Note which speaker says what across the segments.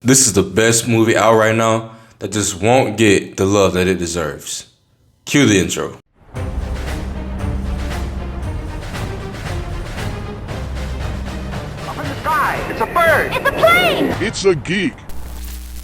Speaker 1: This is the best movie out right now that just won't get the love that it deserves. Cue the intro.
Speaker 2: Up in the sky! It's a bird!
Speaker 3: It's a plane!
Speaker 4: It's a geek.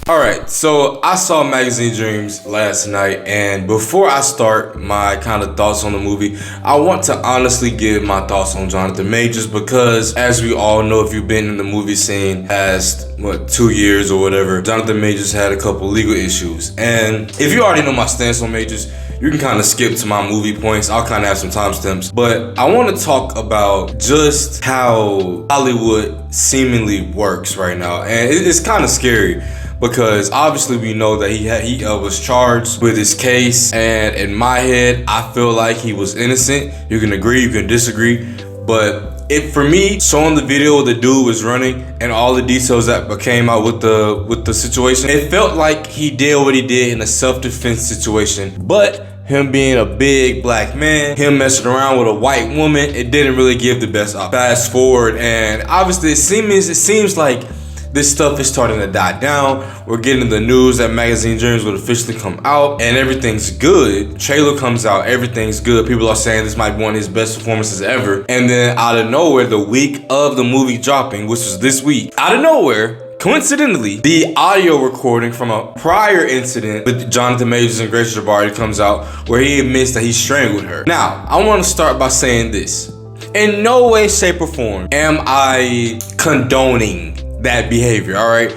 Speaker 1: Alright, so I saw Magazine Dreams last night, and before I start my kind of thoughts on the movie, I want to honestly give my thoughts on Jonathan Majors because, as we all know, if you've been in the movie scene past, 2 years or whatever, Jonathan Majors had a couple legal issues. And if you already know my stance on Majors, you can kind of skip to my movie points. I'll kind of have some timestamps. But I want to talk about just how Hollywood seemingly works right now. And it's kind of scary, because obviously we know that he was charged with his case, and in my head I feel like he was innocent. You can agree, you can disagree, but for me, showing the video the dude was running and all the details that came out with the situation, it felt like he did what he did in a self-defense situation. But him being a big black man, him messing around with a white woman, it didn't really give the best option. Fast forward, and obviously it seems like this stuff is starting to die down. We're getting the news that Magazine Dreams would officially come out and everything's good. Trailer comes out, everything's good. People are saying this might be one of his best performances ever. And then out of nowhere, the week of the movie dropping, which was this week, out of nowhere, coincidentally, the audio recording from a prior incident with Jonathan Majors and Grace Jabbari comes out where he admits that he strangled her. Now, I want to start by saying this. In no way, shape, or form am I condoning that behavior, all right?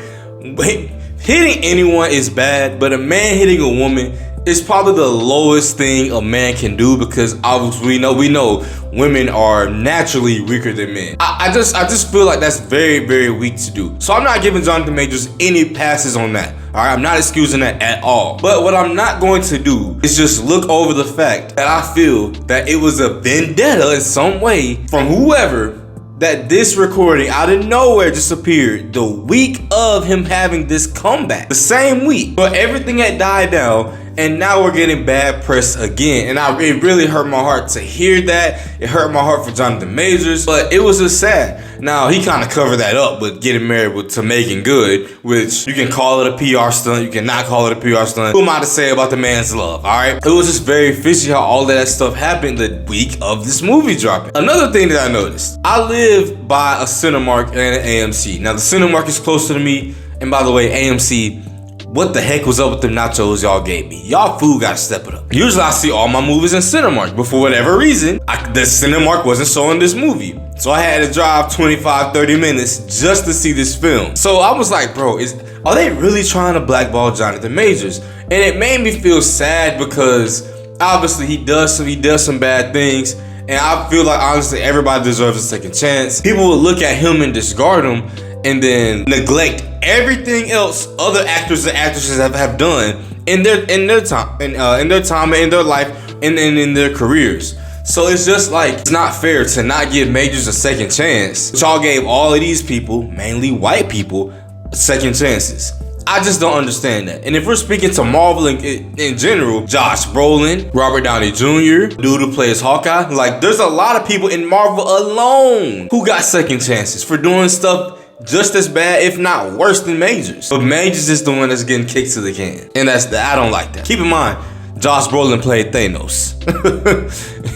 Speaker 1: Hitting anyone is bad, but a man hitting a woman is probably the lowest thing a man can do, because obviously we know women are naturally weaker than men. I just feel like that's very, very weak to do. So I'm not giving Jonathan Majors any passes on that. All right, I'm not excusing that at all. But what I'm not going to do is just look over the fact that I feel that it was a vendetta in some way from whoever, that this recording out of nowhere just appeared the week of him having this comeback. The same week. But everything had died down, and now we're getting bad press again. And it really hurt my heart to hear that. It hurt my heart for Jonathan Majors, but it was just sad. Now, he kind of covered that up with getting married to Megan Good, which you can call it a PR stunt, you cannot call it a PR stunt. Who am I to say about the man's love, all right? It was just very fishy how all of that stuff happened the week of this movie dropping. Another thing that I noticed, I live by a Cinemark and an AMC. Now, the Cinemark is closer to me, and by the way, AMC, what the heck was up with them nachos y'all gave me? Y'all food gotta step it up. Usually I see all my movies in Cinemark, but for whatever reason, the Cinemark wasn't showing this movie. So I had to drive 25-30 minutes just to see this film. So I was like, bro, are they really trying to blackball Jonathan Majors? And it made me feel sad, because obviously he does some bad things, and I feel like honestly everybody deserves a second chance. People would look at him and discard him, and then neglect everything else other actors and actresses have done in their time, in their life, and in their careers. So it's just like, it's not fair to not give Majors a second chance. Y'all gave all of these people, mainly white people, second chances. I just don't understand that. And if we're speaking to Marvel in general, Josh Brolin, Robert Downey Jr., dude who plays Hawkeye, like there's a lot of people in Marvel alone who got second chances for doing stuff just as bad, if not worse than Majors. But Majors is the one that's getting kicked to the can. And I don't like that. Keep in mind, Josh Brolin played Thanos.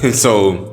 Speaker 1: And so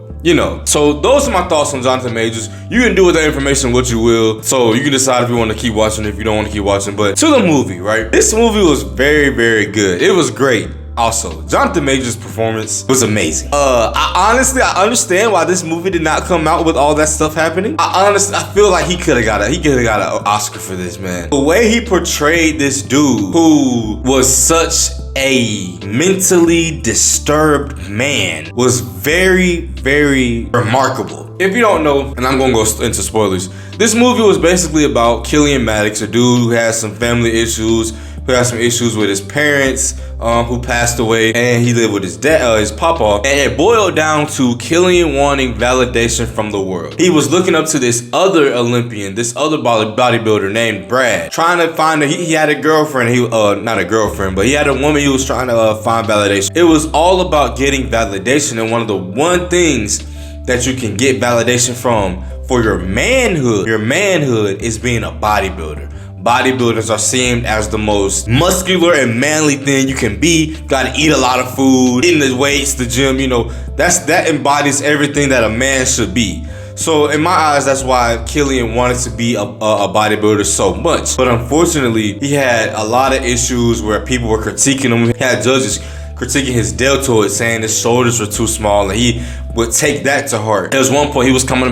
Speaker 1: those are my thoughts on Jonathan Majors. You can do with that information what you will. So you can decide if you want to keep watching, if you don't want to keep watching. But to the movie, right? This movie was very, very good. It was great. Also, Jonathan Majors' performance was amazing. I understand why this movie did not come out with all that stuff happening. I feel like he could have got an Oscar for this, man. The way he portrayed this dude who was such a mentally disturbed man was very, very remarkable. If you don't know, and I'm gonna go into spoilers, this movie was basically about Killian Maddox, a dude who has some family issues, who has some issues with his parents, who passed away, and he lived with his dad, his papa, and it boiled down to Killian wanting validation from the world. He was looking up to this other Olympian, this other bodybuilder named Brad, trying to find he had a girlfriend, not a girlfriend, but he had a woman he was trying to find validation. It was all about getting validation, and one of the things that you can get validation from for your manhood is being a bodybuilder. bodybuilders are seen as the most muscular and manly thing you can be. Gotta eat a lot of food, in the weights, the gym, you know, that embodies everything that a man should be. So in my eyes, that's why Killian wanted to be a bodybuilder so much. But unfortunately, he had a lot of issues where people were critiquing him. He had judges critiquing his deltoids, saying his shoulders were too small, and he would take that to heart. There was one point he was commenting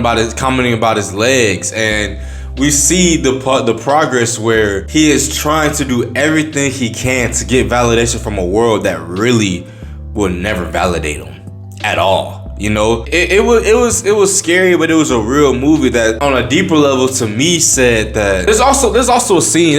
Speaker 1: about his legs, and we see the progress where he is trying to do everything he can to get validation from a world that really will never validate him at all. You know, it was scary, but it was a real movie that, on a deeper level, to me, said that there's also a scene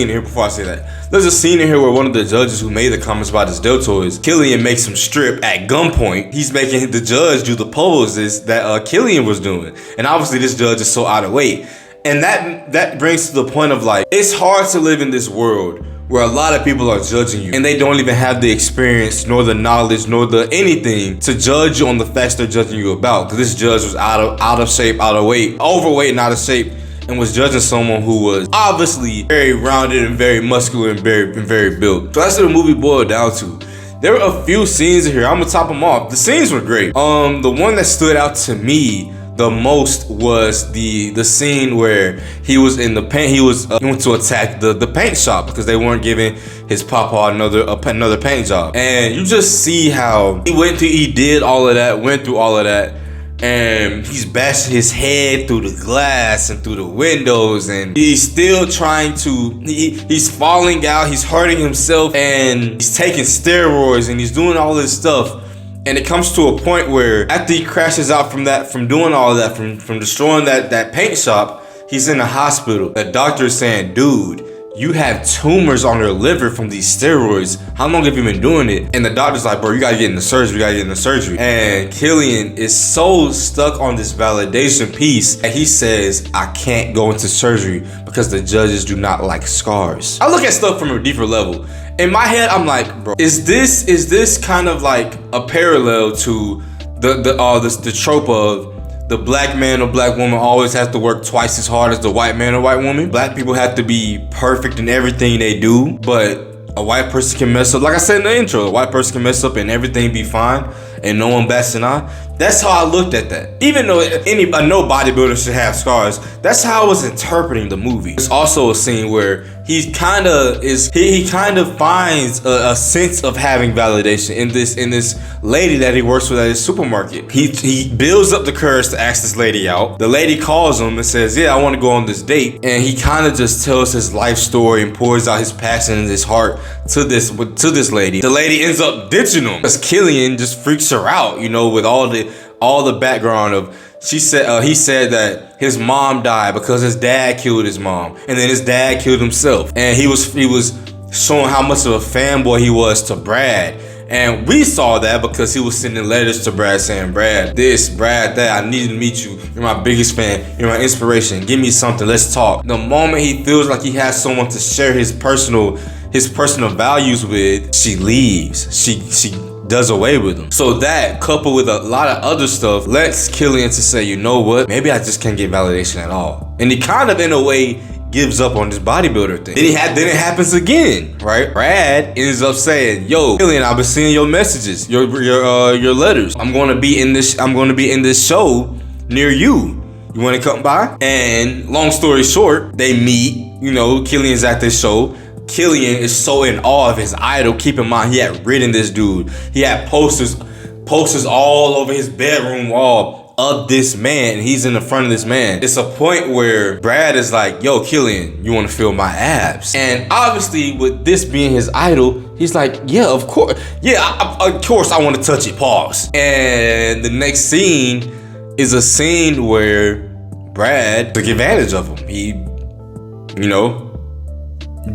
Speaker 1: here. Before I say that, there's a scene in here where one of the judges who made the comments about his deltoids, Killian makes him strip at gunpoint. He's making the judge do the poses that Killian was doing, and obviously this judge is so out of weight. And that brings to the point of, like, it's hard to live in this world where a lot of people are judging you and they don't even have the experience nor the knowledge nor the anything to judge you on the facts they're judging you about. Because this judge was out of shape, out of weight, overweight and out of shape, and was judging someone who was obviously very rounded and very muscular and very built. So that's what the movie boiled down to. There were a few scenes in here. I'm gonna top them off. The scenes were great. The one that stood out to me the most was the scene where he was in the paint. He went to attack the paint shop because they weren't giving his papa another paint job. And you just see how he did all of that, went through all of that, and he's bashing his head through the glass and through the windows, and he's still trying to, he's falling out, he's hurting himself, and he's taking steroids, and he's doing all this stuff. And it comes to a point where after he crashes out from doing all of that, from destroying that paint shop, he's in the hospital. The doctor is saying, dude, you have tumors on your liver from these steroids. How long have you been doing it? And the doctor's like, bro, you gotta get in the surgery, And Killian is so stuck on this validation piece that he says, I can't go into surgery because the judges do not like scars. I look at stuff from a deeper level. In my head, I'm like, bro, is this kind of like a parallel to the trope of the black man or black woman always has to work twice as hard as the white man or white woman? Black people have to be perfect in everything they do, but a white person can mess up. Like I said in the intro, a white person can mess up and everything be fine and no one bats an eye. That's how I looked at that. Even though no bodybuilder should have scars, that's how I was interpreting the movie. There's also a scene where he kind of finds a sense of having validation in this lady that he works with at his supermarket. He builds up the courage to ask this lady out. The lady calls him and says, yeah, I want to go on this date. And he kind of just tells his life story and pours out his passion and his heart to this lady. The lady ends up ditching him because Killian just freaks her out, you know, with all the background of, he said that his mom died because his dad killed his mom, and then his dad killed himself. And he was showing how much of a fanboy he was to Brad. And we saw that because he was sending letters to Brad saying, Brad this, Brad that, I need to meet you. You're my biggest fan. You're my inspiration. Give me something. Let's talk. The moment he feels like he has someone to share his personal values with, she leaves. She does away with him. So that, coupled with a lot of other stuff, lets Killian to say, you know what? Maybe I just can't get validation at all. And he kind of, in a way, gives up on this bodybuilder thing. Then it happens again, right? Brad ends up saying, yo, Killian, I've been seeing your messages, your letters. I'm gonna be in this show near you. You wanna come by? And long story short, they meet, you know, Killian's at this show. Killian is so in awe of his idol. Keep in mind, he had written this dude. He had posters all over his bedroom wall of this man, and he's in the front of this man. It's a point where Brad is like, yo, Killian, you want to feel my abs? And obviously, with this being his idol, he's like, yeah, of course. Yeah, of course I want to touch it, pause. And the next scene is a scene where Brad took advantage of him. He, you know,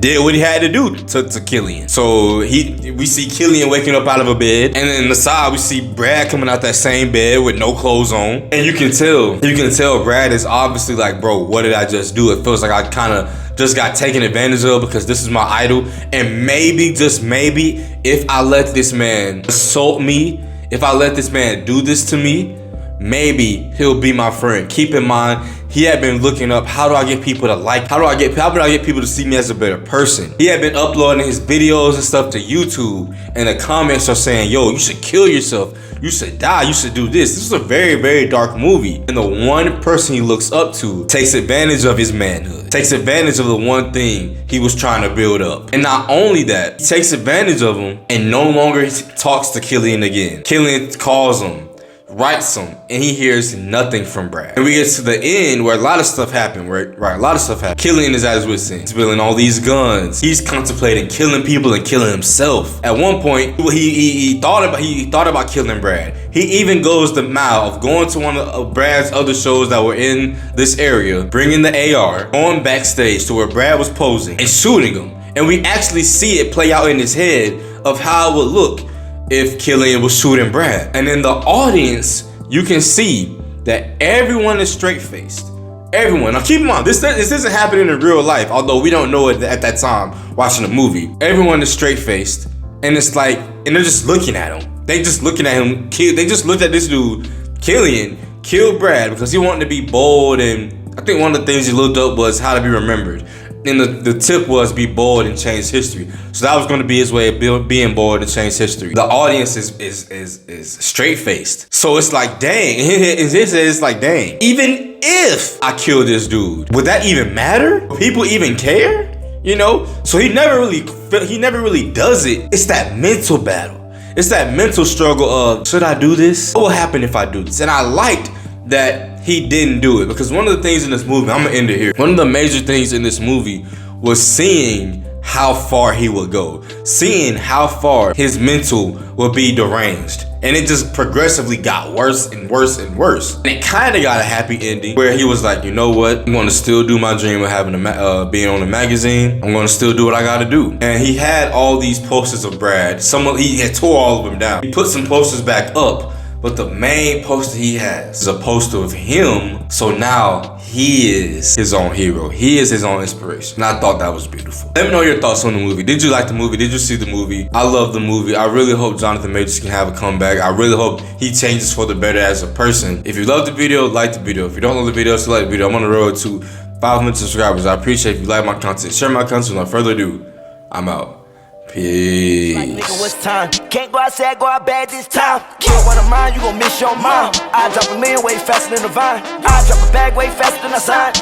Speaker 1: did what he had to do to Killian. So we see Killian waking up out of a bed, and then on the side we see Brad coming out that same bed with no clothes on. And you can tell Brad is obviously like, bro, what did I just do? It feels like I kind of just got taken advantage of because this is my idol. And maybe, just maybe, if I let this man assault me, if I let this man do this to me, maybe he'll be my friend. Keep in mind, he had been looking up, how do I get people to like, how do I get people to see me as a better person? He had been uploading his videos and stuff to YouTube, and the comments are saying, yo, you should kill yourself, you should die, you should do this. This is a very, very dark movie. And the one person he looks up to takes advantage of his manhood, takes advantage of the one thing he was trying to build up. And not only that, he takes advantage of him and no longer talks to Killian again. Killian calls him, writes him, and he hears nothing from Brad. And we get to the end where a lot of stuff happened, right? A lot of stuff happened. Killian is at his wit's end. He's building all these guns. He's contemplating killing people and killing himself. At one point, he thought about killing Brad. He even goes the mile of going to one of Brad's other shows that were in this area, bringing the AR, going backstage to where Brad was posing and shooting him. And we actually see it play out in his head of how it would look if Killian was shooting Brad. And in the audience, you can see that everyone is straight-faced. Everyone. Now keep in mind, this isn't happening in real life, although we don't know it at that time watching the movie. Everyone is straight-faced, and it's like, and they're just looking at him. They just looking at him. They just looked at this dude, Killian, kill Brad because he wanted to be bold, and I think one of the things he looked up was how to be remembered. And the tip was be bold and change history. So that was going to be his way of being bold and change history. The audience is straight faced. So it's like, dang. It's like, dang. Even if I kill this dude, would that even matter? People even care? You know? So he never really does it. It's that mental battle. It's that mental struggle of, should I do this? What will happen if I do this? And I liked that he didn't do it, because one of the things in this movie, I'm gonna end it here. One of the major things in this movie was seeing how far he would go, seeing how far his mental would be deranged. And it just progressively got worse and worse and worse. And it kind of got a happy ending where he was like, you know what? I'm gonna still do my dream of having being on a magazine. I'm gonna still do what I gotta do. And he had all these posters of Brad. He had tore all of them down. He put some posters back up, but the main poster he has is a poster of him. So now he is his own hero. He is his own inspiration. And I thought that was beautiful. Let me know your thoughts on the movie. Did you like the movie? Did you see the movie? I love the movie. I really hope Jonathan Majors can have a comeback. I really hope he changes for the better as a person. If you love the video, like the video. If you don't love the video, still like the video. I'm on the road to 500 subscribers. I appreciate if you like my content. Share my content. Without further ado, I'm out. Peace.
Speaker 3: Like, nigga, what's time? Can't go outside, go out bad this time. Kill one of mine, you gon' miss your mom. I drop a million way faster than a vine. I drop a bag way faster than a sign.